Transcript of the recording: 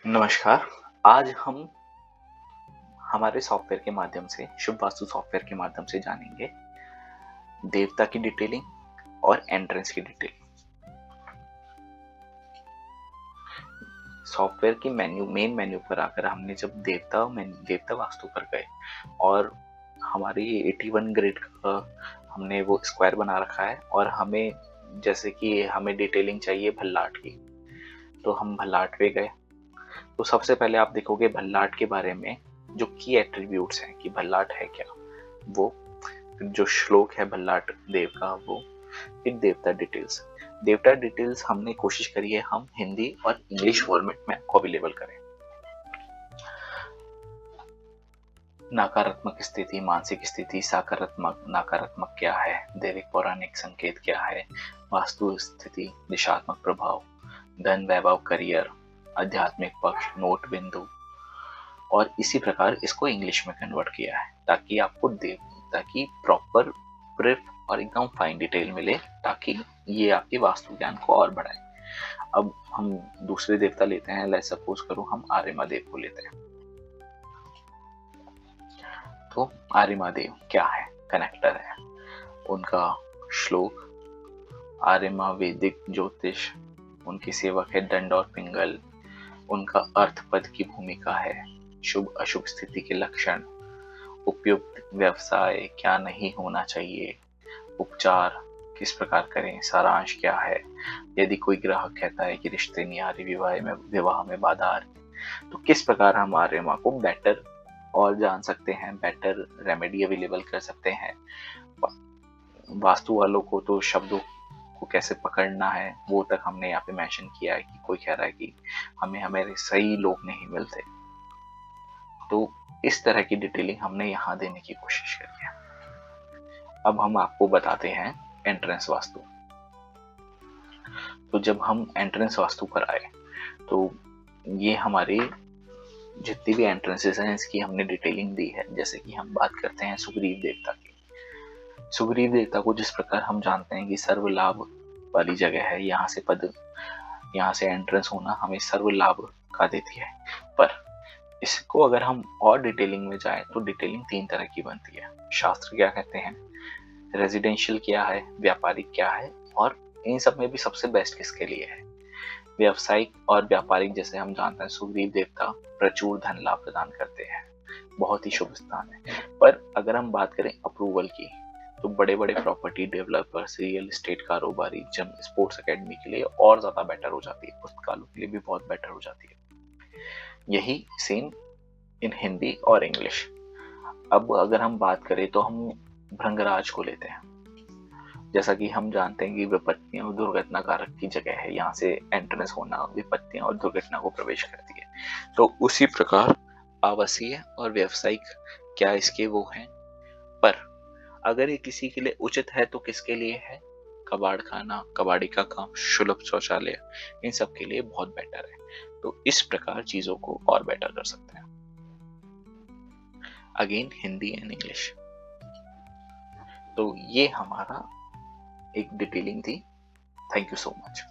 नमस्कार। आज हम हमारे सॉफ्टवेयर के माध्यम से शुभ वास्तु सॉफ्टवेयर के माध्यम से जानेंगे देवता की डिटेलिंग और एंट्रेंस की डिटेलिंग। सॉफ्टवेयर की मेन मेन्यू पर आकर हमने जब देवता वास्तु पर गए और हमारी 81 ग्रिड का हमने वो स्क्वायर बना रखा है और हमें जैसे कि हमें डिटेलिंग चाहिए भल्लाट की, तो हम भल्लाट पे गए। तो सबसे पहले आप देखोगे भल्लाट के बारे में जो की एट्रीब्यूट्स हैं कि भल्लाट है क्या, वो जो श्लोक है भल्लाट देव का, वो फिर देवता डिटेल्स हमने कोशिश करी है हम हिंदी और इंग्लिश फॉर्मेट में आपको अवेलेबल करें। नकारात्मक स्थिति, मानसिक स्थिति, सकारात्मक नकारात्मक क्या है, दैविक पौराणिक संकेत क्या है, वास्तु स्थिति, दिशात्मक प्रभाव, धन वैभव, करियर, आध्यात्मिक पक्ष, नोट बिंदु, और इसी प्रकार इसको इंग्लिश में कन्वर्ट किया है ताकि प्रॉपर ब्रीफ और एकदम फाइन डिटेल मिले, ताकि ये आपके वास्तु ज्ञान को और बढ़ाए। अब हम दूसरे देवता लेते हैं, लेट्स सपोज करो हम आर्यमा देव को लेते हैं। तो आर्यमा देव क्या है? कनेक्टर है। उनका श्लोक आर्यमा वैदिक ज्योतिष, उनकी सेवक है दंड और पिंगल, उनका अर्थ पद की भूमिका है, शुभ अशुभ स्थिति के लक्षण, उपयुक्त व्यवसाय क्या नहीं होना चाहिए, उपचार किस प्रकार करें, सारांश क्या है, यदि कोई ग्राहक कहता है कि रिश्ते नहीं आ रही, विवाह में बाधा आ रही, तो किस प्रकार हम आर्यमा को बेटर और जान सकते हैं, बेटर रेमेडी अवेलेबल कर सकते हैं। वास्तु वालों को तो शब्दों को कैसे पकड़ना है वो तक हमने यहाँ पे मेंशन किया है कि कोई कह रहा है कि हमें सही लोग नहीं मिलते, तो इस तरह की डिटेलिंग हमने यहाँ देने की कोशिश करी है। अब हम आपको बताते हैं एंट्रेंस वास्तु। तो जब हम एंट्रेंस वास्तु पर आए तो ये हमारे जितनी भी एंट्रेंसेस हैं इसकी हमने डिटेलिंग दी है। जैसे कि हम बात करते हैं सुग्रीव देवता की। सुग्रीव देवता को जिस प्रकार हम जानते हैं कि सर्व लाभ वाली जगह है, यहाँ से एंट्रेंस होना हमें सर्व लाभ का देती है, पर इसको अगर हम और डिटेलिंग में जाए तो डिटेलिंग 3 तरह की बनती है। शास्त्र क्या कहते हैं, रेजिडेंशियल क्या है, व्यापारिक क्या है, और इन सब में भी सबसे बेस्ट किसके लिए है। व्यावसायिक और व्यापारिक जैसे हम जानते हैं सुग्रीव देवता प्रचुर धन लाभ प्रदान करते हैं, बहुत ही शुभ स्थान है। पर अगर हम बात करें अप्रूवल की तो बड़े बड़े प्रॉपर्टी डेवलपर्स, रियल एस्टेट कारोबारी, जिम, स्पोर्ट्स एकेडमी के लिए और ज्यादा बेटर हो जाती है, पुस्तकालयों के लिए भी बहुत बेटर हो जाती है। यही सेम इन हिंदी और इंग्लिश। अब अगर हम बात करें तो हम भृंगराज को लेते हैं। जैसा कि हम जानते हैं कि विपत्तियां और दुर्घटना कारक की जगह है, यहाँ से एंट्रेंस होना विपत्तियां और दुर्घटना को प्रवेश करती है। तो उसी प्रकार आवासीय और व्यावसायिक क्या इसके वो हैं, पर अगर ये किसी के लिए उचित है तो किसके लिए है, कबाड़ खाना, कबाड़ी का काम, सुलभ शौचालय, इन सब के लिए बहुत बेटर है। तो इस प्रकार चीजों को और बेटर कर सकते हैं। Again Hindi and English. तो ये हमारा एक डिटेलिंग थी। Thank you so much.